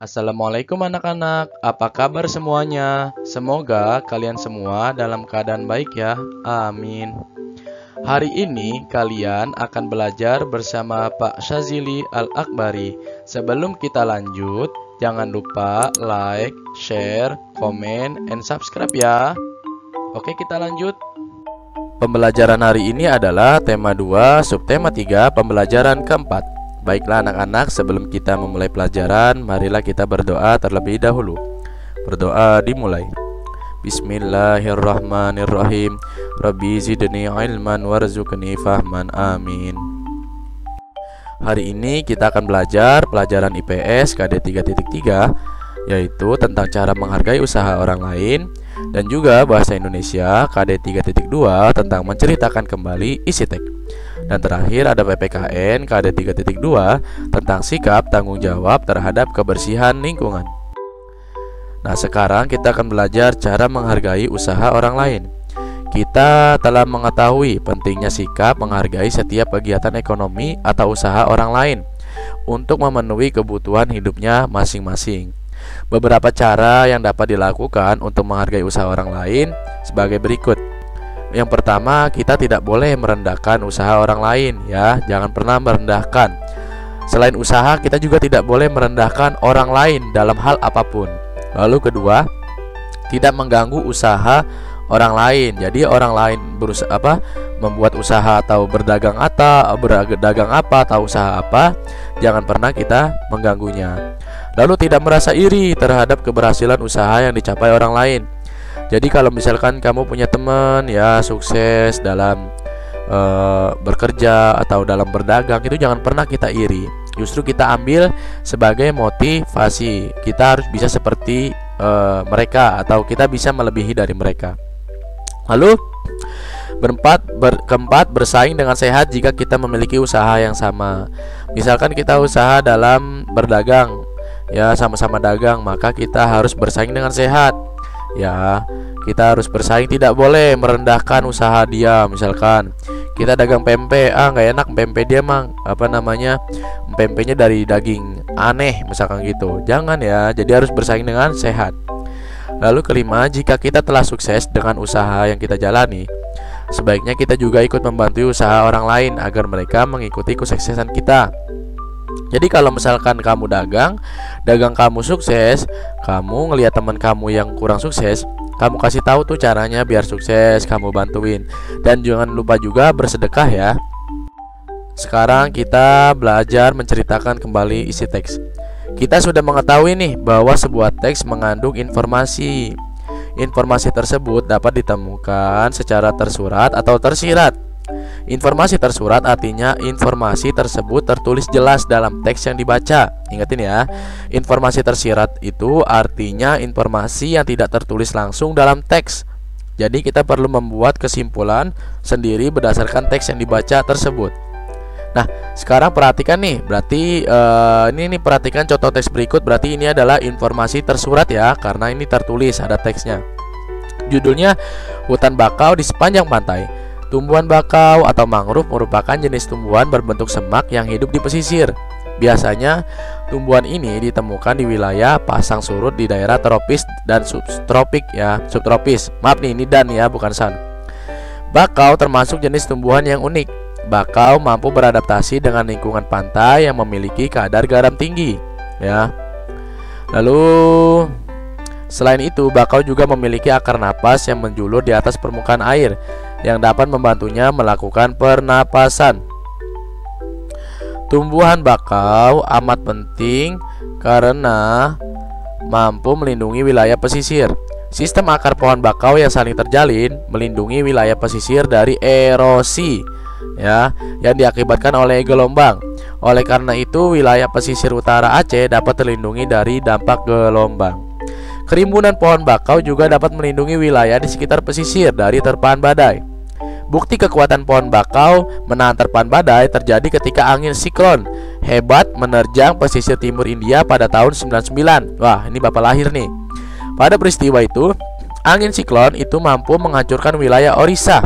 Assalamualaikum anak-anak, apa kabar semuanya? Semoga kalian semua dalam keadaan baik ya, amin. Hari ini kalian akan belajar bersama Pak Syazili Al-Akbari. Sebelum kita lanjut, jangan lupa like, share, komen, and subscribe ya. Oke, kita lanjut. Pembelajaran hari ini adalah tema 2, subtema 3, pembelajaran keempat. Baiklah anak-anak, sebelum kita memulai pelajaran, marilah kita berdoa terlebih dahulu. Berdoa dimulai. Bismillahirrahmanirrahim. Rabbi zidni ilman warzuqni fahman, amin. Hari ini kita akan belajar pelajaran IPS KD 3.3, yaitu tentang cara menghargai usaha orang lain, dan juga bahasa Indonesia KD 3.2 tentang menceritakan kembali isi teks. Dan terakhir ada PPKN KD 3.2 tentang sikap tanggung jawab terhadap kebersihan lingkungan. Nah, sekarang kita akan belajar cara menghargai usaha orang lain. Kita telah mengetahui pentingnya sikap menghargai setiap kegiatan ekonomi atau usaha orang lain untuk memenuhi kebutuhan hidupnya masing-masing. Beberapa cara yang dapat dilakukan untuk menghargai usaha orang lain sebagai berikut. Yang pertama, kita tidak boleh merendahkan usaha orang lain ya. Jangan pernah merendahkan. Selain usaha, kita juga tidak boleh merendahkan orang lain dalam hal apapun. Lalu kedua, tidak mengganggu usaha orang lain. Jadi orang lain membuat usaha atau berdagang apa atau usaha apa, jangan pernah kita mengganggunya. Lalu tidak merasa iri terhadap keberhasilan usaha yang dicapai orang lain. Jadi kalau misalkan kamu punya teman ya sukses dalam bekerja atau dalam berdagang, itu jangan pernah kita iri. Justru kita ambil sebagai motivasi. Kita harus bisa seperti mereka, atau kita bisa melebihi dari mereka. Lalu keempat, bersaing dengan sehat jika kita memiliki usaha yang sama. Misalkan kita usaha dalam berdagang ya, sama-sama dagang, maka kita harus bersaing dengan sehat. Ya, kita harus bersaing, tidak boleh merendahkan usaha dia. Misalkan kita dagang pempek, nggak enak pempek dia pempeknya dari daging aneh misalkan gitu. Jangan ya, jadi harus bersaing dengan sehat. Lalu kelima, jika kita telah sukses dengan usaha yang kita jalani, sebaiknya kita juga ikut membantu usaha orang lain agar mereka mengikuti kesuksesan kita. Jadi kalau misalkan kamu dagang kamu sukses, kamu ngelihat teman kamu yang kurang sukses, kamu kasih tahu tuh caranya biar sukses, kamu bantuin. Dan jangan lupa juga bersedekah ya. Sekarang kita belajar menceritakan kembali isi teks. Kita sudah mengetahui nih bahwa sebuah teks mengandung informasi. Informasi tersebut dapat ditemukan secara tersurat atau tersirat. Informasi tersurat artinya informasi tersebut tertulis jelas dalam teks yang dibaca. Ingatin ya, informasi tersirat itu artinya informasi yang tidak tertulis langsung dalam teks. Jadi kita perlu membuat kesimpulan sendiri berdasarkan teks yang dibaca tersebut. Nah, sekarang perhatikan nih, berarti perhatikan contoh teks berikut. Berarti ini adalah informasi tersurat ya, karena ini tertulis, ada teksnya. Judulnya Hutan Bakau di Sepanjang Pantai. Tumbuhan bakau atau mangrove merupakan jenis tumbuhan berbentuk semak yang hidup di pesisir. Biasanya tumbuhan ini ditemukan di wilayah pasang surut di daerah tropis dan subtropis. Maaf nih, ini dan ya, bukan san. Bakau termasuk jenis tumbuhan yang unik. Bakau mampu beradaptasi dengan lingkungan pantai yang memiliki kadar garam tinggi ya. Lalu selain itu, bakau juga memiliki akar napas yang menjulur di atas permukaan air yang dapat membantunya melakukan pernapasan. Tumbuhan bakau amat penting karena mampu melindungi wilayah pesisir. Sistem akar pohon bakau yang saling terjalin melindungi wilayah pesisir dari erosi ya, yang diakibatkan oleh gelombang. Oleh karena itu, wilayah pesisir utara Aceh dapat terlindungi dari dampak gelombang. Kerimbunan pohon bakau juga dapat melindungi wilayah di sekitar pesisir dari terpaan badai. Bukti kekuatan pohon bakau menahan terpaan badai terjadi ketika angin siklon hebat menerjang pesisir timur India pada tahun 99. Wah, ini bapak lahir nih. Pada peristiwa itu, angin siklon itu mampu menghancurkan wilayah Orissa.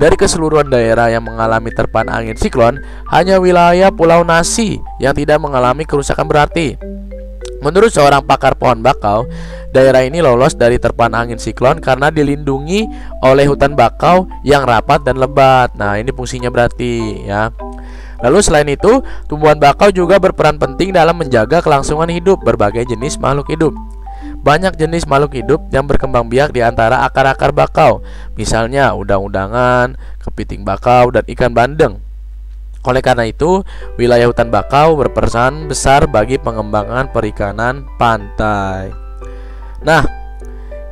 Dari keseluruhan daerah yang mengalami terpaan angin siklon, hanya wilayah Pulau Nasi yang tidak mengalami kerusakan berarti. Menurut seorang pakar pohon bakau, daerah ini lolos dari terpaan angin siklon karena dilindungi oleh hutan bakau yang rapat dan lebat. Nah, ini fungsinya berarti ya. Lalu selain itu, tumbuhan bakau juga berperan penting dalam menjaga kelangsungan hidup berbagai jenis makhluk hidup. Banyak jenis makhluk hidup yang berkembang biak di antara akar-akar bakau, misalnya udang-undangan, kepiting bakau, dan ikan bandeng. Oleh karena itu, wilayah hutan bakau berperan besar bagi pengembangan perikanan pantai. Nah,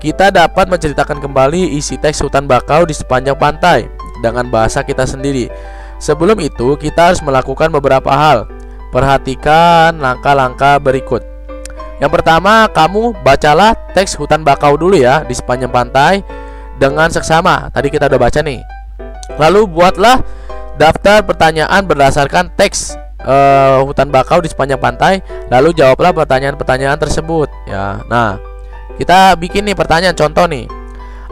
kita dapat menceritakan kembali isi teks hutan bakau di sepanjang pantai dengan bahasa kita sendiri. Sebelum itu, kita harus melakukan beberapa hal. Perhatikan langkah-langkah berikut. Yang pertama, kamu bacalah teks hutan bakau dulu ya di sepanjang pantai dengan seksama. Tadi kita udah baca nih. Lalu buatlah daftar pertanyaan berdasarkan teks hutan bakau di sepanjang pantai. Lalu jawablah pertanyaan-pertanyaan tersebut ya. Nah, kita bikin nih pertanyaan contoh nih.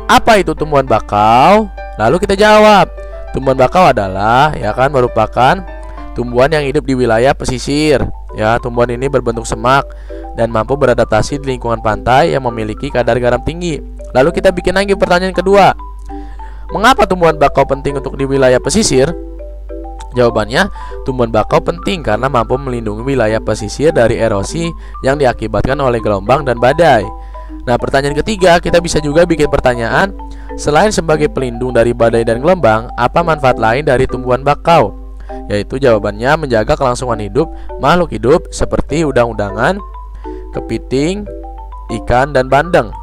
Apa itu tumbuhan bakau? Lalu kita jawab. Tumbuhan bakau adalah merupakan tumbuhan yang hidup di wilayah pesisir. Ya, tumbuhan ini berbentuk semak dan mampu beradaptasi di lingkungan pantai yang memiliki kadar garam tinggi. Lalu kita bikin lagi pertanyaan kedua. Mengapa tumbuhan bakau penting untuk di wilayah pesisir? Jawabannya, tumbuhan bakau penting karena mampu melindungi wilayah pesisir dari erosi yang diakibatkan oleh gelombang dan badai. Nah, pertanyaan ketiga, kita bisa juga bikin pertanyaan, selain sebagai pelindung dari badai dan gelombang, apa manfaat lain dari tumbuhan bakau? Yaitu jawabannya menjaga kelangsungan hidup makhluk hidup seperti udang-undangan, kepiting, ikan, dan bandeng.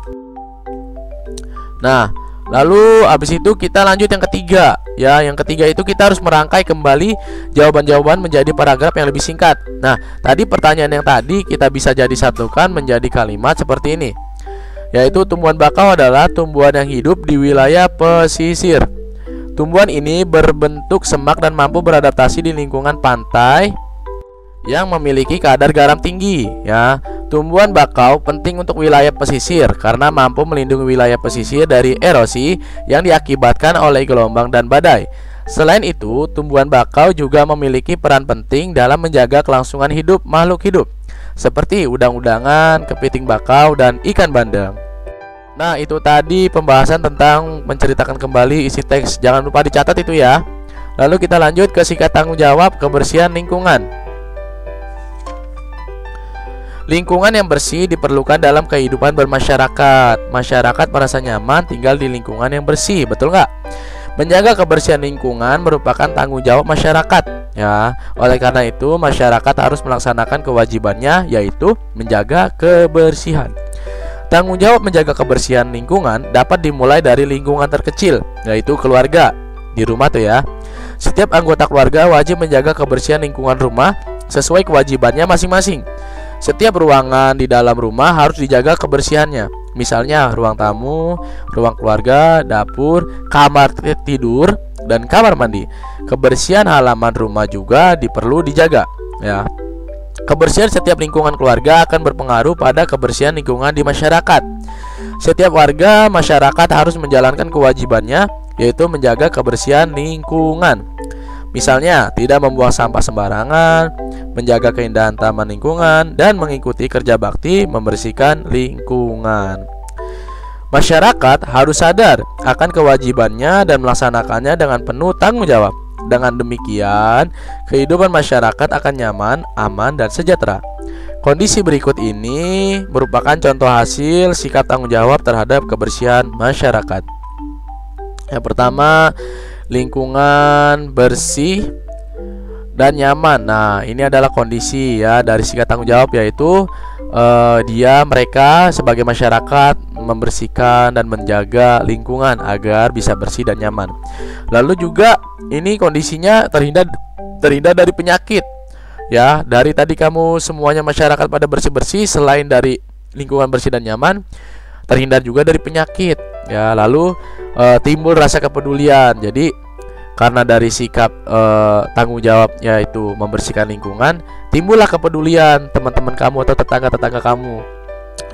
Nah, lalu habis itu kita lanjut yang ketiga. Ya, yang ketiga itu kita harus merangkai kembali jawaban-jawaban menjadi paragraf yang lebih singkat. Nah, tadi pertanyaan yang tadi kita bisa jadi satukan menjadi kalimat seperti ini. Yaitu tumbuhan bakau adalah tumbuhan yang hidup di wilayah pesisir. Tumbuhan ini berbentuk semak dan mampu beradaptasi di lingkungan pantai yang memiliki kadar garam tinggi ya. Tumbuhan bakau penting untuk wilayah pesisir karena mampu melindungi wilayah pesisir dari erosi yang diakibatkan oleh gelombang dan badai. Selain itu, tumbuhan bakau juga memiliki peran penting dalam menjaga kelangsungan hidup makhluk hidup seperti udang-undangan, kepiting bakau, dan ikan bandeng. Nah, itu tadi pembahasan tentang menceritakan kembali isi teks. Jangan lupa dicatat itu ya. Lalu kita lanjut ke singkat tanggung jawab kebersihan lingkungan. Lingkungan yang bersih diperlukan dalam kehidupan bermasyarakat. Masyarakat merasa nyaman tinggal di lingkungan yang bersih, betul nggak? Menjaga kebersihan lingkungan merupakan tanggung jawab masyarakat ya. Oleh karena itu, masyarakat harus melaksanakan kewajibannya, yaitu menjaga kebersihan. Tanggung jawab menjaga kebersihan lingkungan dapat dimulai dari lingkungan terkecil, yaitu keluarga. Di rumah tuh ya. Setiap anggota keluarga wajib menjaga kebersihan lingkungan rumah sesuai kewajibannya masing-masing. Setiap ruangan di dalam rumah harus dijaga kebersihannya. Misalnya ruang tamu, ruang keluarga, dapur, kamar tidur, dan kamar mandi. Kebersihan halaman rumah juga perlu dijaga ya. Kebersihan setiap lingkungan keluarga akan berpengaruh pada kebersihan lingkungan di masyarakat. Setiap warga masyarakat harus menjalankan kewajibannya, yaitu menjaga kebersihan lingkungan. Misalnya, tidak membuang sampah sembarangan, menjaga keindahan taman lingkungan, dan mengikuti kerja bakti membersihkan lingkungan. Masyarakat harus sadar akan kewajibannya dan melaksanakannya dengan penuh tanggung jawab. Dengan demikian, kehidupan masyarakat akan nyaman, aman, dan sejahtera. Kondisi berikut ini merupakan contoh hasil sikap tanggung jawab terhadap kebersihan masyarakat. Yang pertama, lingkungan bersih dan nyaman. Nah, ini adalah kondisi ya dari sikap tanggung jawab, yaitu mereka sebagai masyarakat membersihkan dan menjaga lingkungan agar bisa bersih dan nyaman. Lalu juga ini kondisinya terhindar dari penyakit. Ya, dari tadi kamu semuanya masyarakat pada bersih-bersih, selain dari lingkungan bersih dan nyaman, terhindar juga dari penyakit. Ya, lalu timbul rasa kepedulian. Jadi karena dari sikap tanggung jawab yaitu membersihkan lingkungan, timbullah kepedulian teman-teman kamu atau tetangga-tetangga kamu.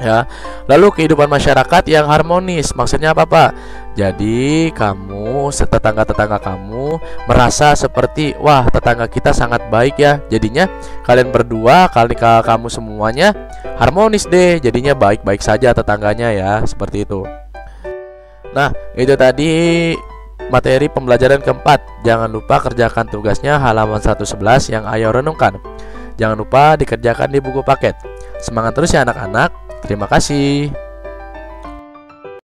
ya. Lalu kehidupan masyarakat yang harmonis, maksudnya apa, Pak? Jadi kamu tetangga-tetangga kamu merasa seperti, wah, tetangga kita sangat baik ya. Jadinya kalian berdua, kamu semuanya harmonis deh. Jadinya baik-baik saja tetangganya ya, seperti itu. Nah, itu tadi materi pembelajaran keempat. Jangan lupa kerjakan tugasnya halaman 111 yang Ayo renungkan. Jangan lupa dikerjakan di buku paket. Semangat terus ya anak-anak. Terima kasih.